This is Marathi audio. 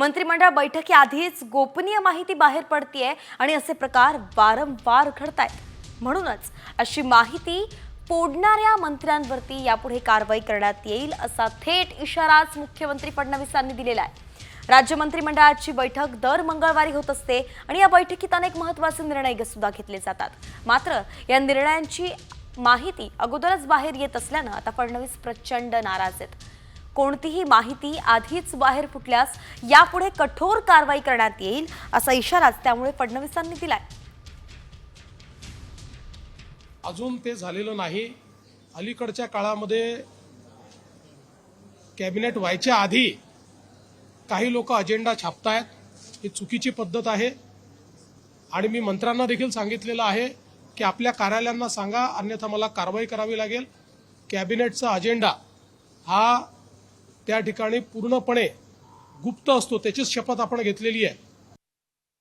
मंत्रिमंडळ बैठकीआधीच गोपनीय माहिती बाहेर पडतीये आणि असे प्रकार वारंवार घडतायत। म्हणूनच अशी माहिती फोडणाऱ्या मंत्र्यांवरती यापुढे कारवाई करण्यात येईल असा थेट इशाराच मुख्यमंत्री फडणवीसांनी दिलेला आहे। राज्य मंत्रिमंडळाची बैठक दर मंगळवारी होत असते आणि या बैठकीत अनेक महत्त्वाचे निर्णय सुद्धा घेतले जातात। मात्र या निर्णयांची माहिती अगोदरच बाहेर येत असल्याने आता फडणवीस प्रचंड नाराज आहेत। कोणतीही माहिती आधीच बाहेर फुटल्यास यापुढे कठोर कारवाई करण्यात येईल असा इशाराच त्यामुळे फडणवीसांनी दिलाय। अजून ते झालेलं नाही। अलीकडच्या काळामध्ये कॅबिनेट व्हायच्या आधी काही लोक अजेंडा छापतायत, ही चुकीची पद्धत आहे आणि मी मंत्र्यांना देखील सांगितलेलं आहे की आपल्या कार्यालयांना सांगा, अन्यथा मला कारवाई करावी लागेल। कॅबिनेटचा अजेंडा हा त्या ठिकाणी पूर्णपणे गुप्त असतो, त्याचीच शपथ आपण घेतलेली आहे।